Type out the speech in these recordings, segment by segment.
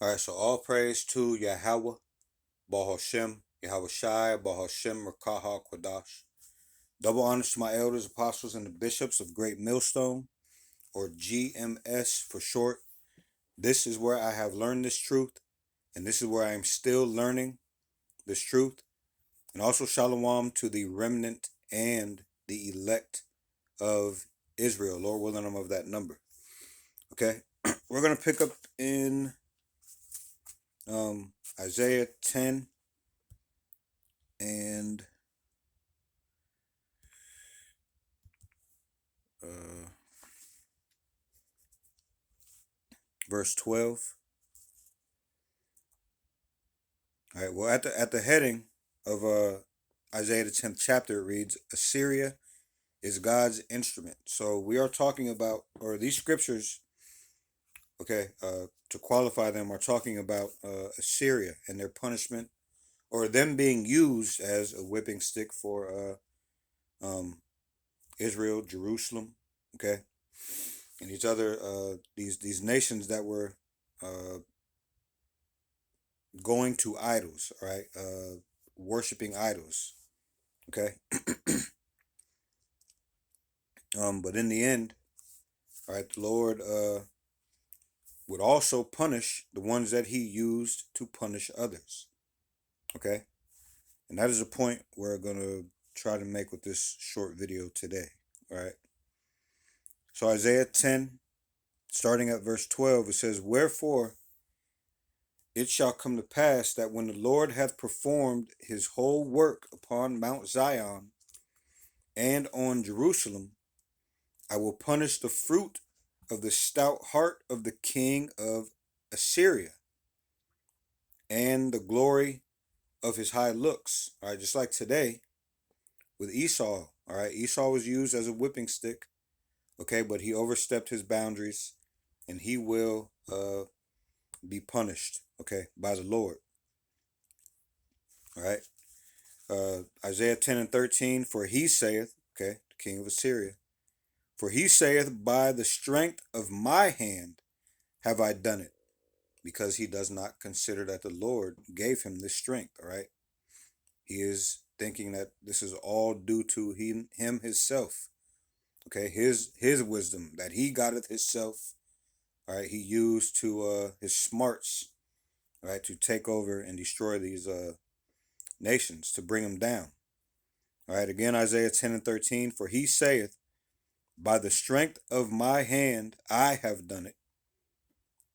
All right, so all praise to Yahweh, Bahashem, Yahweh Shai, Bahashem, Rakaha, Kwadash. Double honors to my elders, apostles, and the bishops of Great Millstone, or GMS for short. This is where I have learned this truth, and this is where I am still learning this truth. And also shalom to the remnant and the elect of Israel. Lord willing, I'm of that number. Okay, we're going to pick up in Isaiah 10 and verse 12. All right, well, at the heading of Isaiah the 10th chapter, it reads, Assyria is God's instrument. So we are talking about, or these scriptures, okay, to qualify them, are talking about Assyria and their punishment, or them being used as a whipping stick for Israel, Jerusalem, okay, and these other these nations that were uh, going to idols, right, worshiping idols, okay. But in the end, right, the Lord would also punish the ones that he used to punish others. Okay? And that is a point we're going to try to make with this short video today. All right? So Isaiah 10, starting at verse 12, it says, Wherefore it shall come to pass that when the Lord hath performed his whole work upon Mount Zion and on Jerusalem, I will punish the fruit of the stout heart of the king of Assyria and the glory of his high looks. All right, just like today with Esau. All right, Esau was used as a whipping stick. Okay, but he overstepped his boundaries, and he will be punished. Okay, by the Lord. All right, Isaiah 10 and 13. For he saith, okay, the king of Assyria. For he saith, by the strength of my hand have I done it, because he does not consider that the Lord gave him this strength. All right. He is thinking that this is all due to him himself. Okay, his wisdom that he gotteth himself. All right, he used to his smarts, all right, to take over and destroy these nations, to bring them down. All right, again, Isaiah 10 and 13. For he saith, by the strength of my hand I have done it,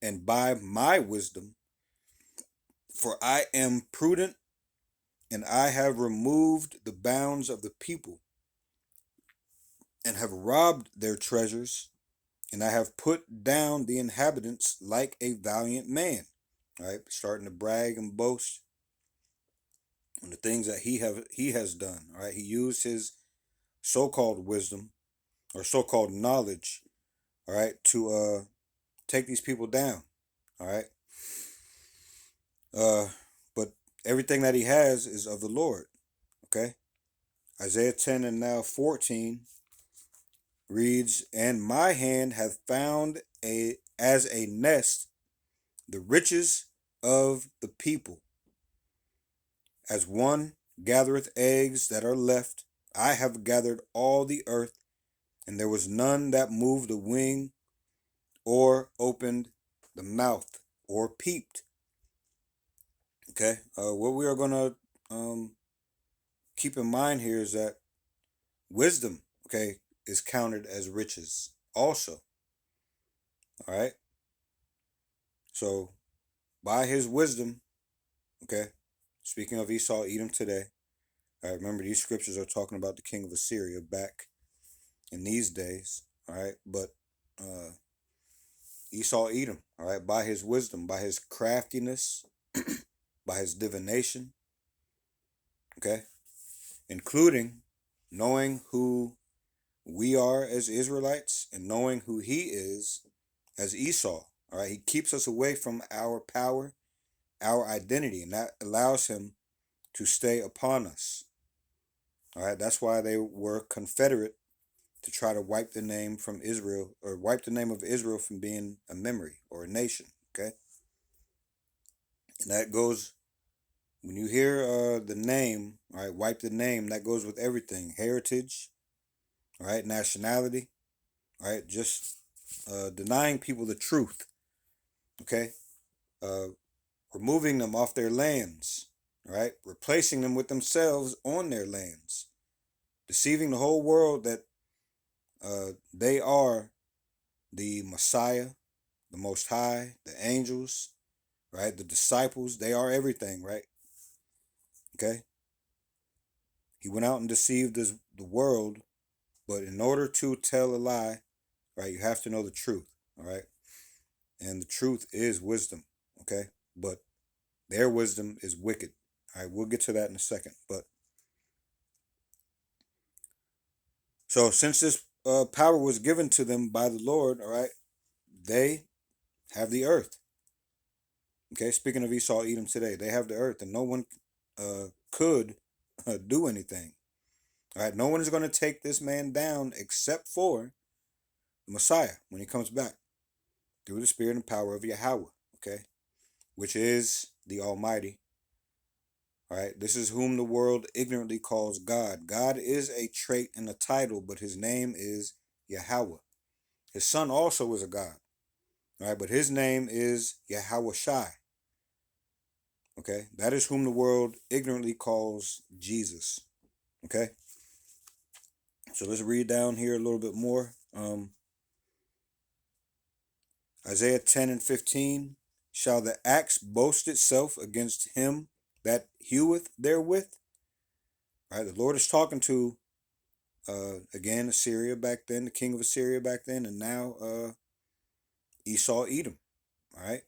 and by my wisdom, for I am prudent, and I have removed the bounds of the people, and have robbed their treasures, and I have put down the inhabitants like a valiant man. All right, starting to brag and boast on the things that he has done. All right, he used his so-called wisdom or so-called knowledge, all right, to take these people down. All right, but everything that he has is of the Lord. Okay, Isaiah 10 and now 14 reads, and my hand hath found as a nest the riches of the people, as one gathereth eggs that are left. I have gathered all the earth, and there was none that moved a wing, or opened the mouth, or peeped. Okay, what we are going to keep in mind here is that wisdom, okay, is counted as riches also. All right, so by his wisdom, okay, speaking of Esau, Edom today, all right, remember these scriptures are talking about the king of Assyria back in these days. All right, but Esau, Edom, all right, by his wisdom, by his craftiness, by his divination, okay, including knowing who we are as Israelites and knowing who he is as Esau. All right, he keeps us away from our power, our identity, and that allows him to stay upon us. All right, that's why they were confederate, to try to wipe the name from Israel, or wipe the name of Israel from being a memory or a nation. Okay, And that goes, when you hear the name, all right, wipe the name, that goes with everything. Heritage, all right, nationality, all right, just denying people the truth, okay? Uh, Removing them off their lands, all right, replacing them with themselves on their lands, deceiving the whole world that they are the Messiah, the Most High, the angels, right, the disciples, they are everything, right? Okay? He went out and deceived the world, but in order to tell a lie, right, you have to know the truth, all right? And the truth is wisdom, okay? But their wisdom is wicked. All right, we'll get to that in a second. But so since this power was given to them by the Lord, all right, they have the earth. Okay, speaking of Esau, Edom today, they have the earth, and no one could do anything. All right, no one is going to take this man down except for the Messiah when he comes back through the spirit and power of Yahweh. Okay, which is the Almighty. All right, this is whom the world ignorantly calls God. God is a trait and a title, but his name is Yahweh. His son also is a God. All right, but his name is Yahweh Shai. Okay, that is whom the world ignorantly calls Jesus. Okay, so let's read down here a little bit more. Isaiah 10 and 15. Shall the axe boast itself against him that heweth therewith? All right, the Lord is talking to, again, Assyria back then, the king of Assyria back then, and now Esau, Edom. All right.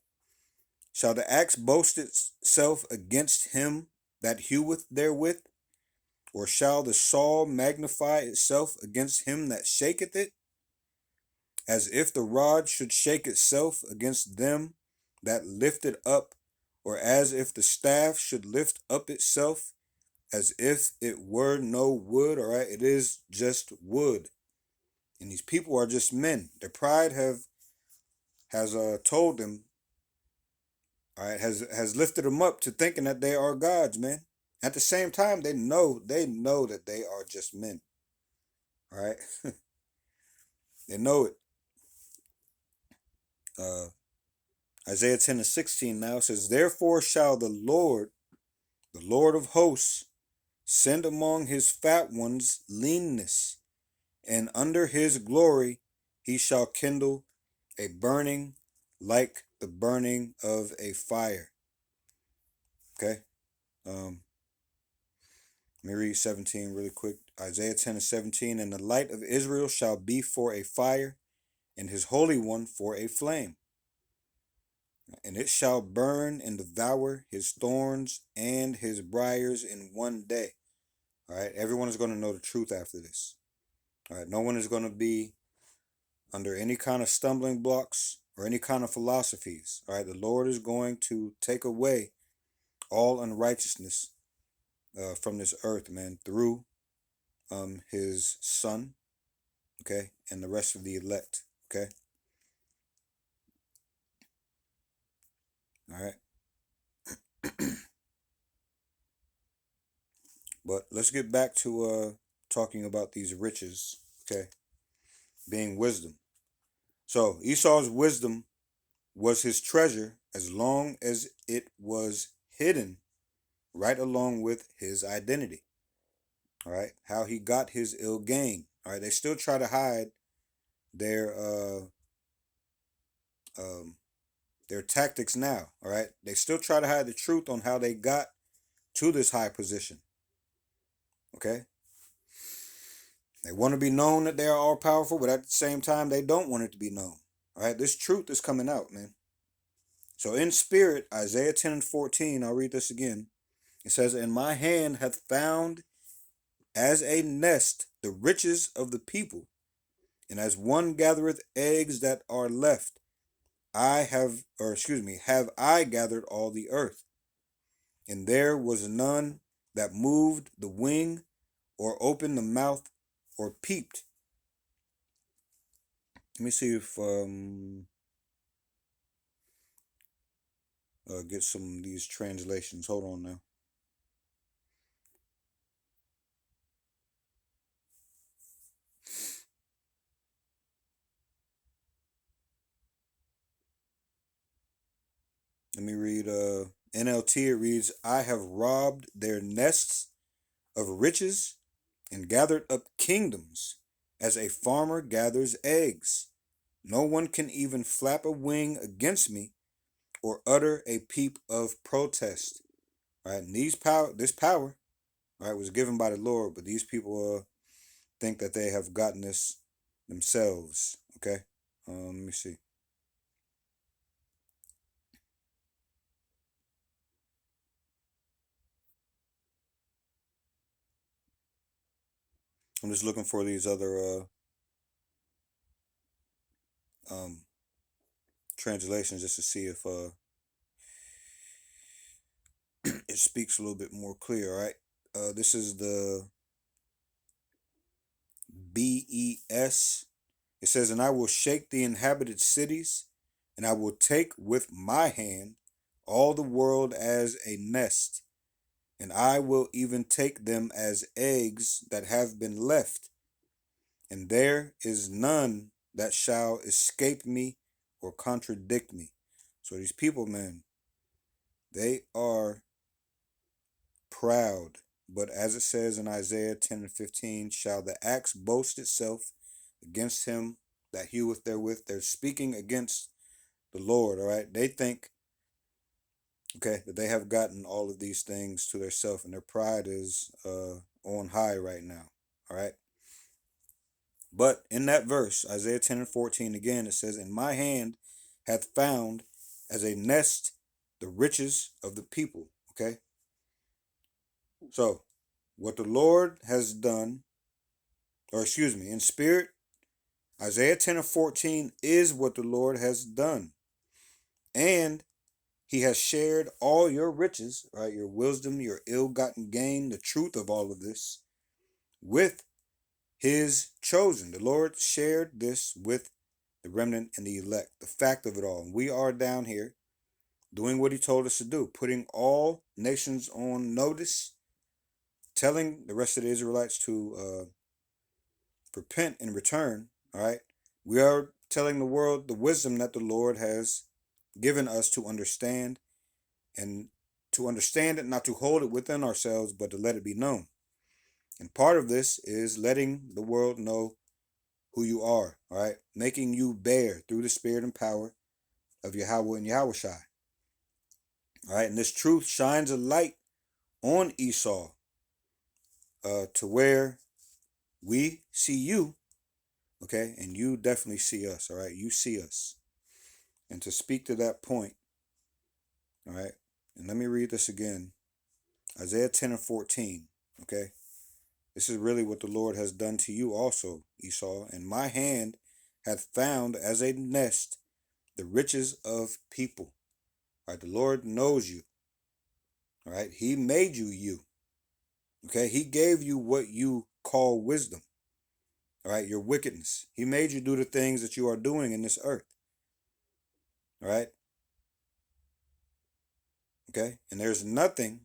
Shall the axe boast itself against him that heweth therewith? Or shall the saw magnify itself against him that shaketh it? As if the rod should shake itself against them that lift it up, or as if the staff should lift up itself, as if it were no wood. All right, it is just wood. And these people are just men. Their pride has told them, all right, has lifted them up to thinking that they are gods, man. At the same time, they know that they are just men. All right, they know it. Uh, Isaiah 10 and 16 now says, therefore shall the Lord of hosts, send among his fat ones leanness, and under his glory he shall kindle a burning like the burning of a fire. Okay. Let me read 17 really quick. Isaiah 10 and 17. And the light of Israel shall be for a fire, and his Holy One for a flame. And it shall burn and devour his thorns and his briars in one day. All right. Everyone is going to know the truth after this. All right. No one is going to be under any kind of stumbling blocks or any kind of philosophies. All right. The Lord is going to take away all unrighteousness from this earth, man, through his son, okay, and the rest of the elect, okay. All right. But let's get back to talking about these riches, okay, being wisdom. So Esau's wisdom was his treasure as long as it was hidden right along with his identity. All right, how he got his ill gain. All right, they still try to hide their um, their tactics now. All right, they still try to hide the truth on how they got to this high position. Okay, they want to be known that they are all powerful, but at the same time, they don't want it to be known. All right, this truth is coming out, man. So in spirit, Isaiah 10 and 14, I'll read this again. It says, and my hand hath found as a nest the riches of the people, and as one gathereth eggs that are left, have I gathered all the earth. And there was none that moved the wing, or opened the mouth, or peeped. Let me see if get some of these translations. Hold on now. Let me read NLT. It reads, I have robbed their nests of riches and gathered up kingdoms as a farmer gathers eggs. No one can even flap a wing against me or utter a peep of protest. All right, and this power, all right, was given by the Lord, but these people think that they have gotten this themselves. Okay, let me see. I'm just looking for these other um, translations just to see if it speaks a little bit more clear. All right, this is the BES. It says, and I will shake the inhabited cities, and I will take with my hand all the world as a nest, and I will even take them as eggs that have been left, and there is none that shall escape me or contradict me. So these people, man, they are proud. But as it says in Isaiah 10 and 15, shall the axe boast itself against him that heweth therewith? They're speaking against the Lord, all right? They think, okay, that they have gotten all of these things to themselves, and their pride is on high right now, all right? But in that verse, Isaiah 10 and 14, again, it says, in my hand hath found as a nest the riches of the people, okay? So, what the Lord has done, or excuse me, in spirit, Isaiah 10 and 14 is what the Lord has done. And he has shared all your riches, right? Your wisdom, your ill-gotten gain, the truth of all of this with his chosen. The Lord shared this with the remnant and the elect, the fact of it all. And we are down here doing what he told us to do, putting all nations on notice, telling the rest of the Israelites to repent and return, all right? We are telling the world the wisdom that the Lord has given us to understand, and to understand it, not to hold it within ourselves, but to let it be known. And part of this is letting the world know who you are, all right? Making you bear through the spirit and power of Yahweh and Yahushai. All right, and this truth shines a light on Esau to where we see you, okay, and you definitely see us, all right? You see us. And to speak to that point, all right, and let me read this again. Isaiah 10 and 14, okay? This is really what the Lord has done to you also, Esau. And my hand hath found as a nest the riches of people. All right, the Lord knows you. All right, he made you you. Okay, he gave you what you call wisdom. All right, your wickedness. He made you do the things that you are doing in this earth. All right, okay, and there's nothing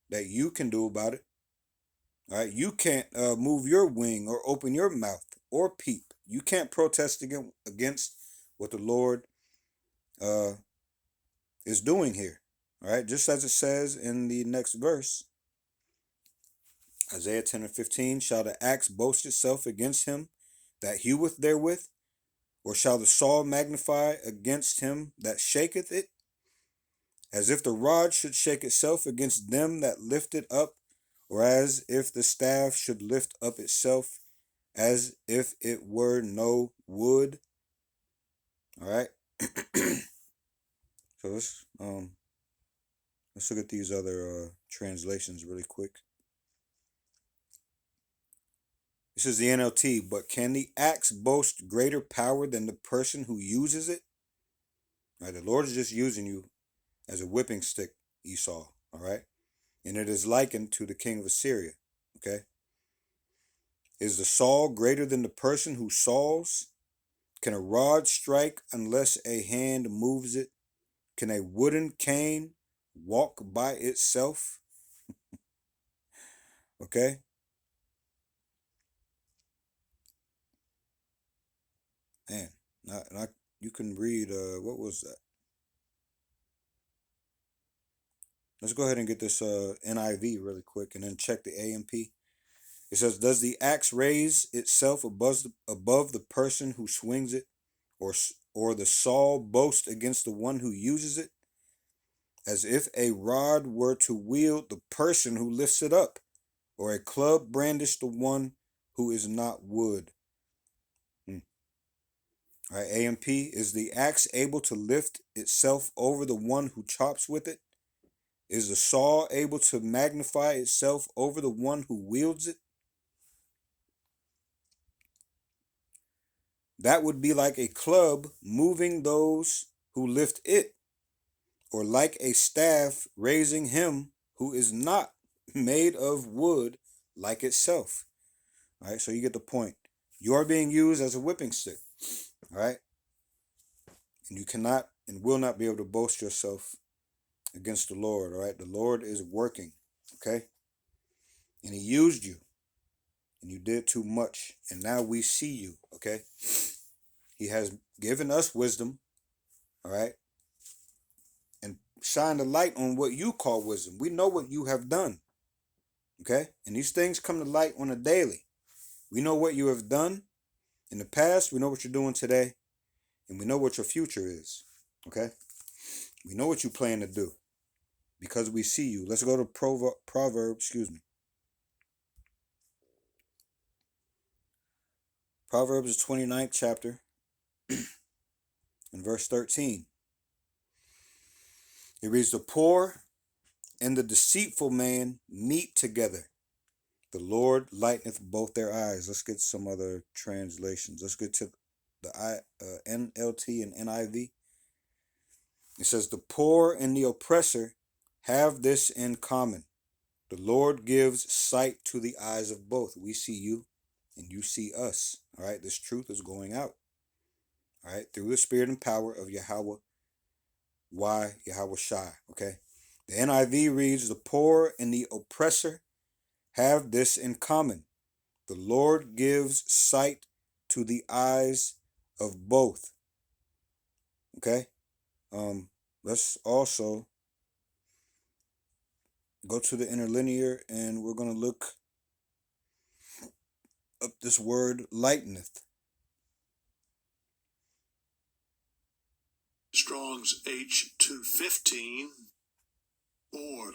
that you can do about it. All right, you can't move your wing or open your mouth or peep. You can't protest against what the Lord uh, is doing here. All right, just as it says in the next verse, Isaiah 10 and 15, shall the axe boast itself against him that heweth therewith? Or shall the saw magnify against him that shaketh it? As if the rod should shake itself against them that lift it up, or as if the staff should lift up itself, as if it were no wood. All right. So let's look at these other translations really quick. This is the NLT. But can the axe boast greater power than the person who uses it? All right, the Lord is just using you as a whipping stick, Esau. All right, and it is likened to the king of Assyria. Okay, is the saw greater than the person who saws? Can a rod strike unless a hand moves it? Can a wooden cane walk by itself? Okay. Man, you can read, what was that? Let's go ahead and get this NIV really quick and then check the AMP. It says, does the axe raise itself above the person who swings it, or the saw boast against the one who uses it? As if a rod were to wield the person who lifts it up, or a club brandish the one who is not wood. All right, AMP, is the axe able to lift itself over the one who chops with it? Is the saw able to magnify itself over the one who wields it? That would be like a club moving those who lift it, or like a staff raising him who is not made of wood like itself. All right, so you get the point. You are being used as a whipping stick. All right, and you cannot and will not be able to boast yourself against the Lord. All right, the Lord is working. Okay, and He used you, and you did too much, and now we see you. Okay, He has given us wisdom. All right, and shine the light on what you call wisdom. We know what you have done. Okay, and these things come to light on a daily. We know what you have done in the past. We know what you're doing today, and we know what your future is. Okay, we know what you plan to do because we see you. Let's go to Proverbs. Proverbs 29th chapter and verse 13. It reads, the poor and the deceitful man meet together. The Lord lighteneth both their eyes. Let's get some other translations. Let's get to the NLT and NIV. It says, the poor and the oppressor have this in common. The Lord gives sight to the eyes of both. We see you and you see us. All right, this truth is going out. All right, through the spirit and power of Yahweh, Yahweh Shai. Okay, the NIV reads, the poor and the oppressor have this in common. The Lord gives sight to the eyes of both. Okay, let's also go to the interlinear and we're going to look up this word lighteneth. Strong's H215, or.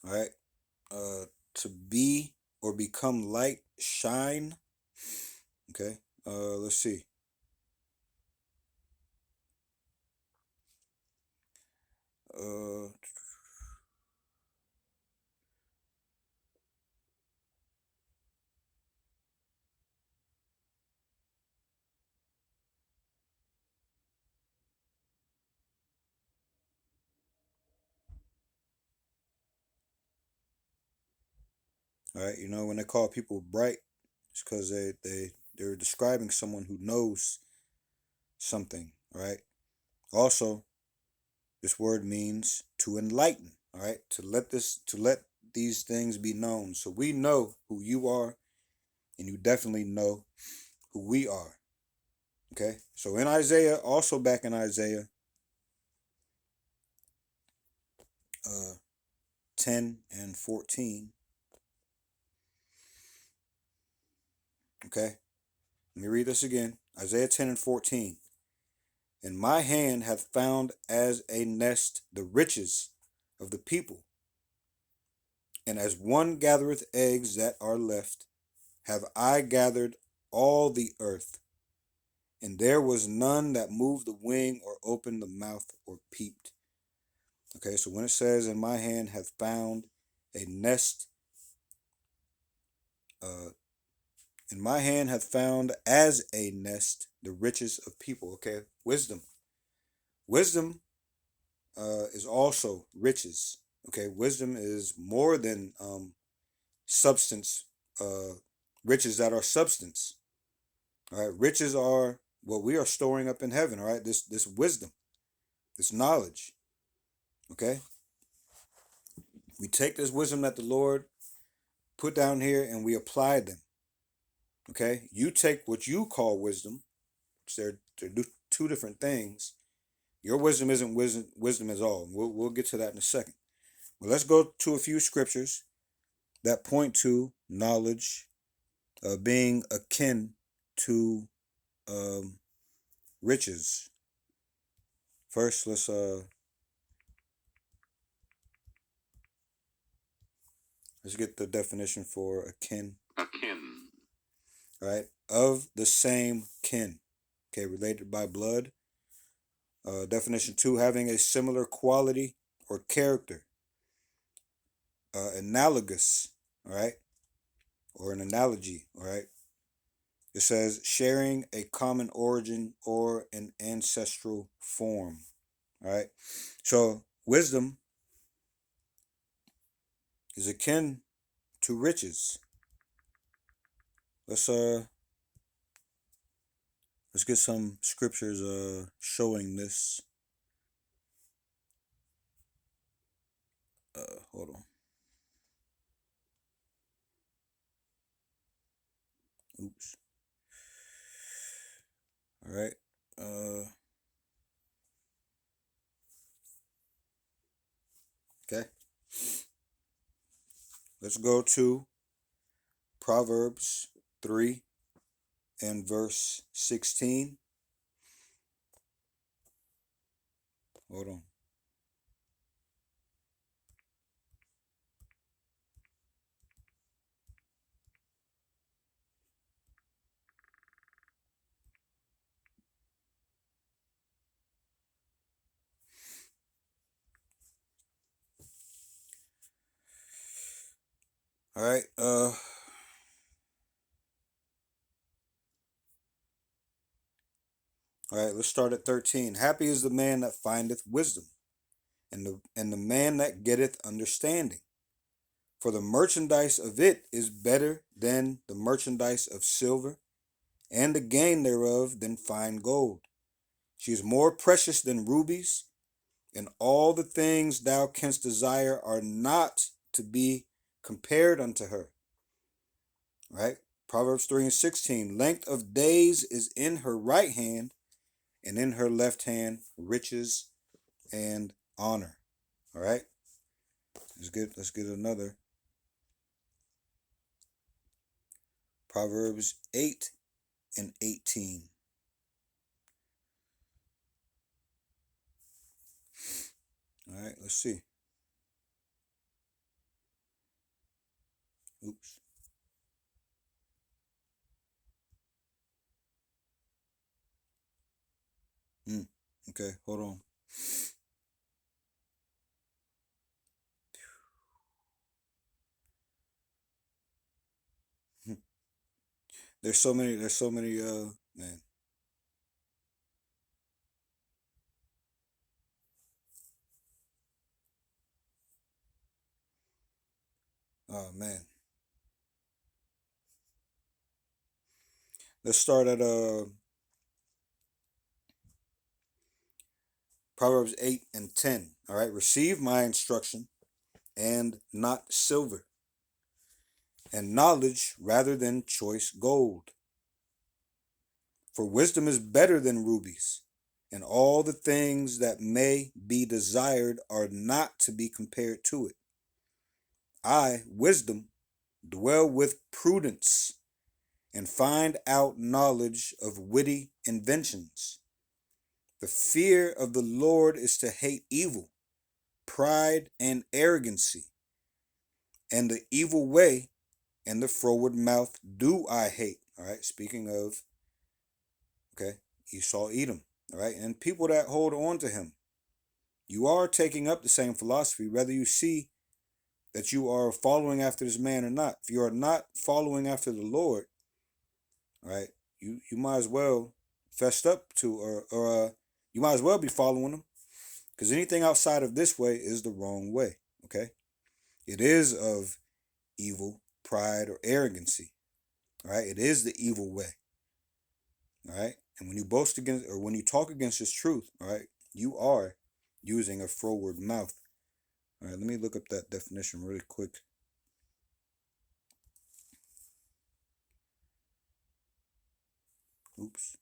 All right, to be or become light, shine. Okay, let's see. All right, you know, when they call people bright, it's because they're describing someone who knows something. All right. Also, this word means to enlighten. All right, to let these things be known. So we know who you are, and you definitely know who we are. Okay. So in Isaiah, also back in Isaiah, 10 and 14. Okay. Let me read this again. Isaiah 10 and 14. And my hand hath found as a nest the riches of the people. And as one gathereth eggs that are left, have I gathered all the earth. And there was none that moved the wing or opened the mouth or peeped. Okay, so when it says, in my hand hath found a nest, in my hand hath found as a nest the riches of people. Okay, wisdom. Wisdom is also riches. Okay, wisdom is more than substance, riches that are substance. All right, riches are what we are storing up in heaven, all right? This wisdom, this knowledge, okay? We take this wisdom that the Lord put down here and we apply them, okay? You take what you call wisdom, which they're two different things. Your wisdom isn't wisdom at all. We'll get to that in a second. But let's go to a few scriptures that point to knowledge being akin to riches. First, let's get the definition for akin. Akin. Right? Of the same kin. Okay, related by blood. Definition 2, having a similar quality or character. Analogous, all right? Or an analogy, all right? It says sharing a common origin or an ancestral form, all right? So wisdom is akin to riches. Let's get some scriptures showing this. Hold on. Oops. All right. Okay. Let's go to Proverbs 3 and verse 16. Hold on. All right. All right, let's start at 13. Happy is the man that findeth wisdom, and the man that getteth understanding. For the merchandise of it is better than the merchandise of silver, and the gain thereof than fine gold. She is more precious than rubies, and all the things thou canst desire are not to be compared unto her. Right? Proverbs 3 and 16. Length of days is in her right hand, and in her left hand riches and honor. All right? Let's get another. Proverbs 8 and 18. All right, let's see. Oops. Okay, hold on. There's so many man. Oh man. Let's start at Proverbs 8 and 10. All right, receive my instruction and not silver, and knowledge rather than choice gold. For wisdom is better than rubies, and all the things that may be desired are not to be compared to it. I, wisdom, dwell with prudence, and find out knowledge of witty inventions. The fear of the Lord is to hate evil, pride and arrogancy, and the evil way and the froward mouth do I hate. All right, speaking of, okay, Esau, Edom, all right, and people that hold on to him. You are taking up the same philosophy, whether you see that you are following after this man or not. If you are not following after the Lord, all right, you might as well fessed up to, or you might as well be following him, because anything outside of this way is the wrong way. Okay, it is of evil, pride, or arrogancy. All right, it is the evil way. All right. And when you boast against, or when you talk against this truth, all right, you are using a froward mouth. All right. Let me look up that definition really quick. Oops.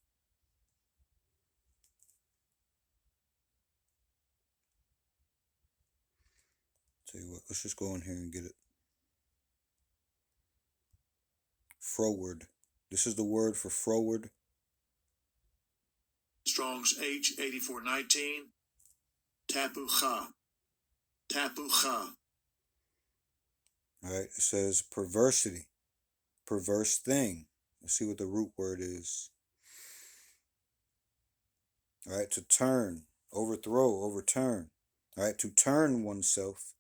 Tell you what, let's just go in here and get it. Froward. This is the word for froward. Strong's H8419. Tapucha. Tapucha. All right. It says perversity, perverse thing. Let's see what the root word is. All right. To turn, overthrow, overturn. All right. To turn oneself.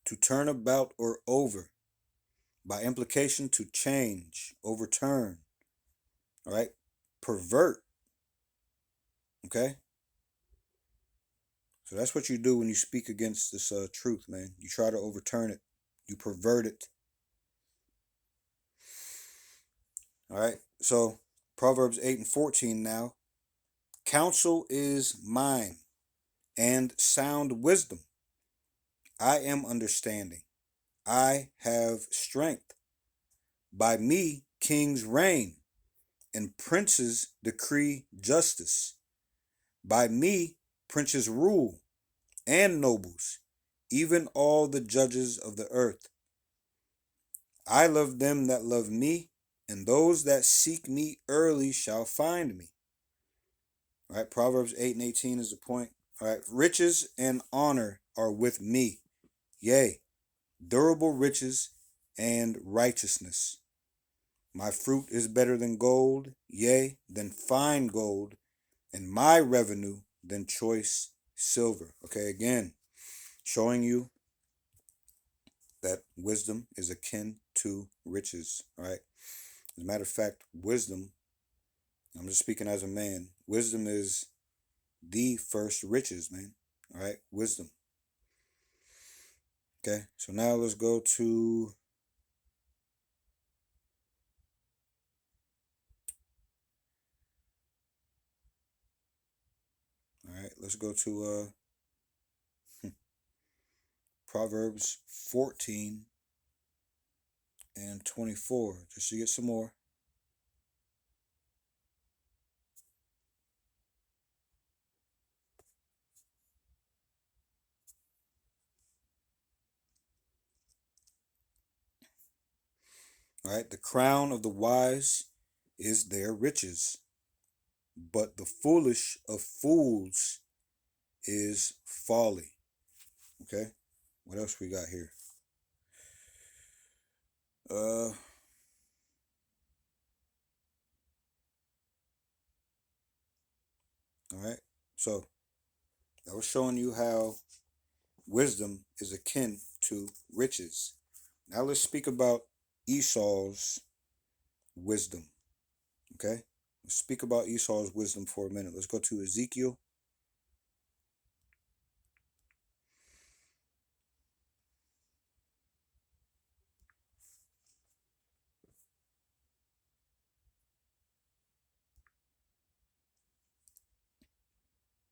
To turn about or over. By implication, to change, overturn. All right. Pervert. Okay. So that's what you do when you speak against this truth, man. You try to overturn it. You pervert it. All right. So Proverbs 8:14 now. Counsel is mine, and sound wisdom. I am understanding. I have strength. By me kings reign, and princes decree justice. By me princes rule, and nobles, even all the judges of the earth. I love them that love me, and those that seek me early shall find me. All right, Proverbs 8:18 is the point. All right, riches and honor are with me. Yea, durable riches and righteousness. My fruit is better than gold, yea, than fine gold, and my revenue than choice silver. Okay, again, showing you that wisdom is akin to riches. All right. As a matter of fact, wisdom, I'm just speaking as a man, wisdom is the first riches, man. All right. Wisdom. Okay. So now let's go to let's go to Proverbs 14 and 24, just to get some more. All right, the crown of the wise is their riches, but the foolish of fools is folly. Okay, what else we got here? All right, so I was showing you how wisdom is akin to riches. Now let's speak about Esau's wisdom. Okay, let's speak about Esau's wisdom for a minute. Let's go to Ezekiel.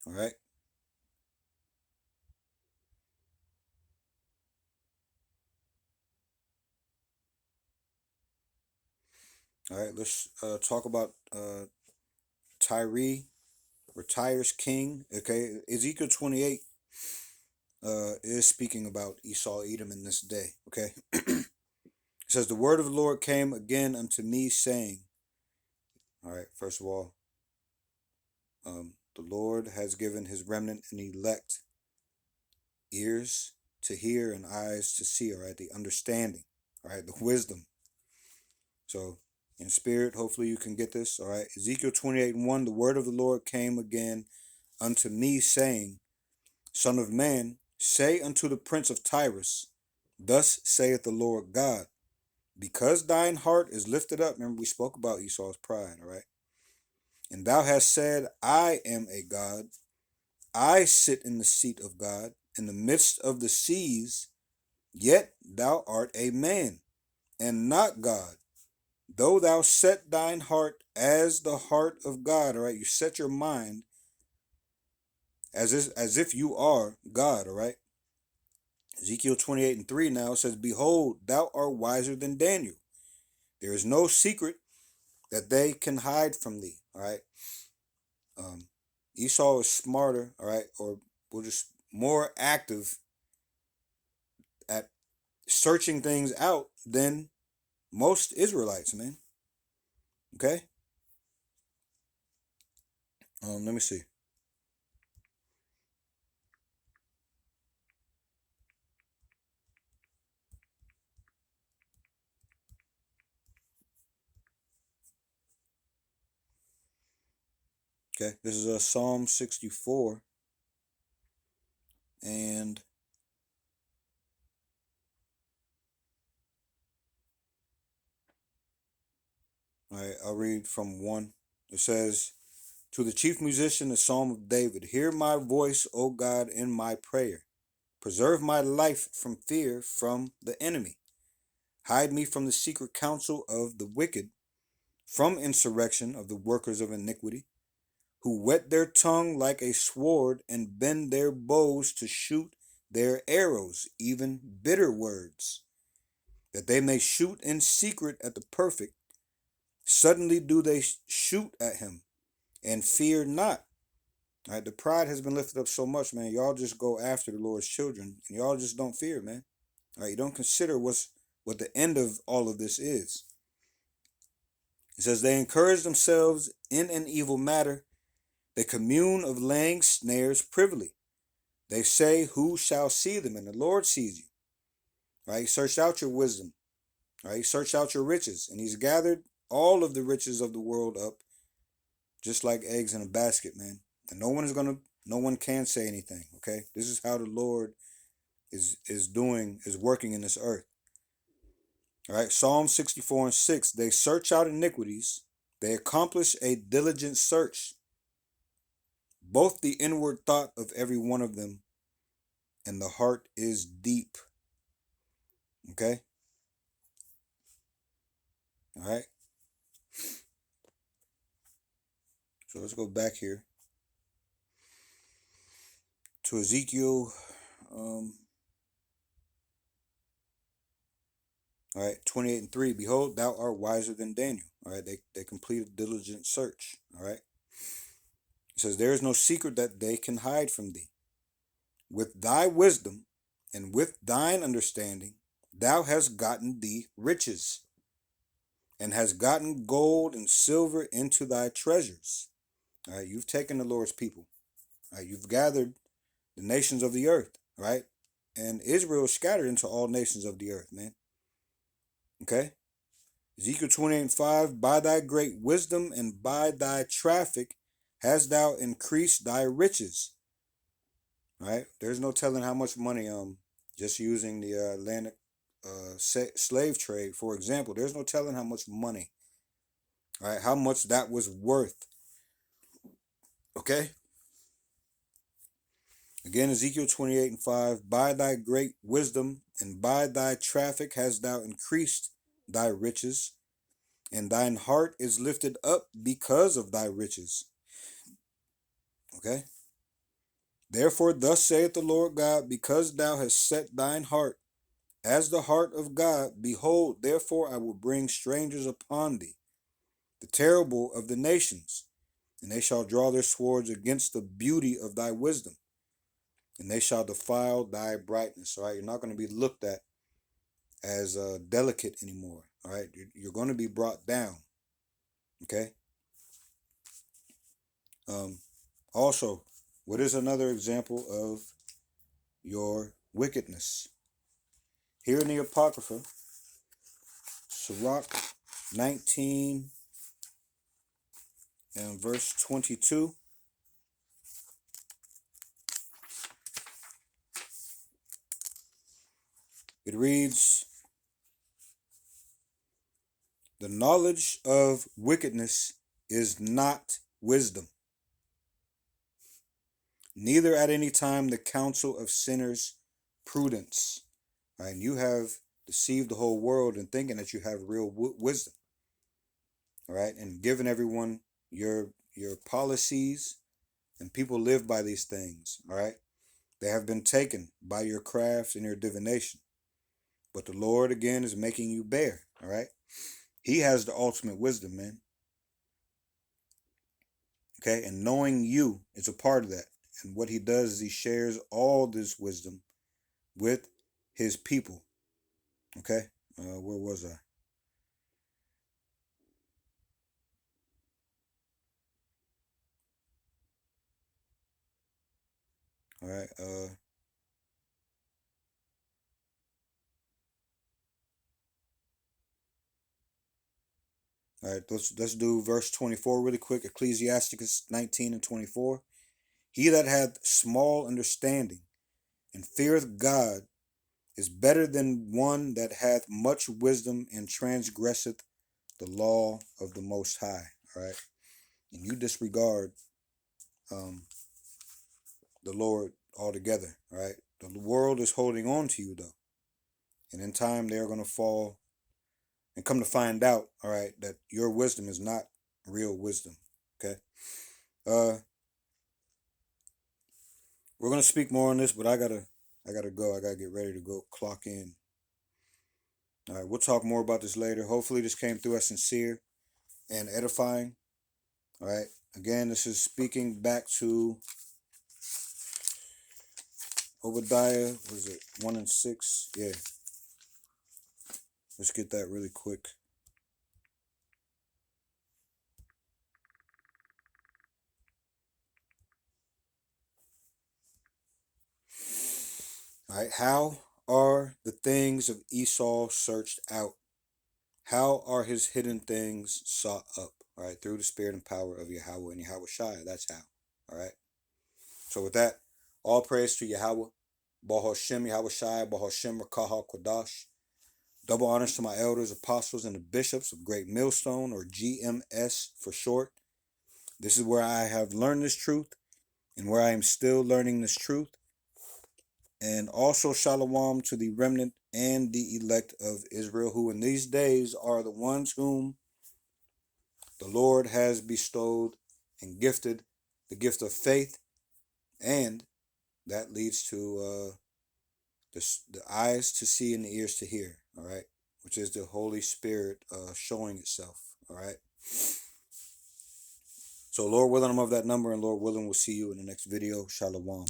All right. All right, let's talk about Tyre or Tyre's king. Okay, Ezekiel 28 is speaking about Esau, Edom in this day. Okay, it says, the word of the Lord came again unto me, saying, all right, first of all, the Lord has given his remnant and elect ears to hear and eyes to see, all right, the understanding, all right, the wisdom. So, in spirit, hopefully you can get this, all right. Ezekiel 28:1, the word of the Lord came again unto me, saying, Son of man, say unto the prince of Tyrus, thus saith the Lord God, because thine heart is lifted up. Remember, we spoke about Esau's pride, all right? And thou hast said, I am a God. I sit in the seat of God in the midst of the seas. Yet thou art a man, and not God. Though thou set thine heart as the heart of God, all right? You set your mind as if you are God, all right? Ezekiel 28:3 now says, Behold, thou art wiser than Daniel. There is no secret that they can hide from thee, all right? Um, Esau is smarter, all right, or we're just more active at searching things out than most Israelites, man. Okay? Let me see. Okay, this is Psalm 64, and all right, I'll read from 1. It says, To the chief musician, the Psalm of David, Hear my voice, O God, in my prayer. Preserve my life from fear from the enemy. Hide me from the secret counsel of the wicked, from insurrection of the workers of iniquity, who whet their tongue like a sword and bend their bows to shoot their arrows, even bitter words, that they may shoot in secret at the perfect. Suddenly do they shoot at him and fear not. All right, the pride has been lifted up so much, man. Y'all just go after the Lord's children, and y'all just don't fear, man. All right, you don't consider what the end of all of this is. It says they encourage themselves in an evil matter. They commune of laying snares privily. They say, Who shall see them? And the Lord sees you. Right? He searched out your wisdom. Right? He searched out your riches. And he's gathered all of the riches of the world up just like eggs in a basket, man. And no one can say anything. Okay? This is how the Lord is working in this earth. All right, Psalm 64:6. They search out iniquities, they accomplish a diligent search, both the inward thought of every one of them, and the heart is deep. Okay? All right. So let's go back here to Ezekiel. All right, 28:3. Behold, thou art wiser than Daniel. All right, they complete a diligent search. All right. It says, There is no secret that they can hide from thee. With thy wisdom and with thine understanding, thou hast gotten thee riches, and hast gotten gold and silver into thy treasures. All right, you've taken the Lord's people. All right, you've gathered the nations of the earth, right? And Israel is scattered into all nations of the earth, man. Okay? Ezekiel 28:5, By thy great wisdom and by thy traffic hast thou increased thy riches. All right? There's no telling how much money, just using the Atlantic slave trade, for example, there's no telling how much money, all right, how much that was worth. Okay? Again, Ezekiel 28:5, By thy great wisdom and by thy traffic hast thou increased thy riches, and thine heart is lifted up because of thy riches. Okay? Therefore, thus saith the Lord God, because thou hast set thine heart as the heart of God, behold, therefore I will bring strangers upon thee, the terrible of the nations, and they shall draw their swords against the beauty of thy wisdom, and they shall defile thy brightness. All right, you're not going to be looked at as delicate anymore. All right, you're going to be brought down. Okay. Also, what is another example of your wickedness? Here in the Apocrypha, Sirach 19 and verse 22. It reads, The knowledge of wickedness is not wisdom, neither at any time the counsel of sinners prudence. right? And you have deceived the whole world in thinking that you have real wisdom, all right? And given everyone your policies, and people live by these things, all right? They have been taken by your crafts and your divination. But the Lord again is making you bear, all right? He has the ultimate wisdom, man. Okay, and knowing you is a part of that. And what he does is he shares all this wisdom with his people. Okay, where was I? All right, all right. Let's do verse 24 really quick. Ecclesiasticus 19:24. He that hath small understanding and feareth God is better than one that hath much wisdom and transgresseth the law of the Most High. All right, and you disregard um, the Lord altogether. All right, the world is holding on to you though, and in time they're going to fall and come to find out. All right, that your wisdom is not real wisdom. Okay, uh, we're gonna speak more on this, but I gotta go. I gotta get ready to go clock in. All right, we'll talk more about this later. Hopefully, this came through as sincere and edifying. All right. Again, this is speaking back to Obadiah. Was it 1 and 6? Yeah. Let's get that really quick. All right. How are the things of Esau searched out? How are his hidden things sought up? All right. Through the spirit and power of Yahweh and Yahweh Shai. That's how. All right. So with that, all praise to Yahweh. Bahashem Yahweh Shai. Bahashem Rakahal Kodash. Double honors to my elders, apostles, and the bishops of Great Millstone, or GMS for short. This is where I have learned this truth and where I am still learning this truth. And also shalom to the remnant and the elect of Israel, who in these days are the ones whom the Lord has bestowed and gifted the gift of faith. And that leads to the eyes to see and the ears to hear, all right? Which is the Holy Spirit showing itself, all right? So Lord willing, I'm of that number, and Lord willing, we'll see you in the next video. Shalom.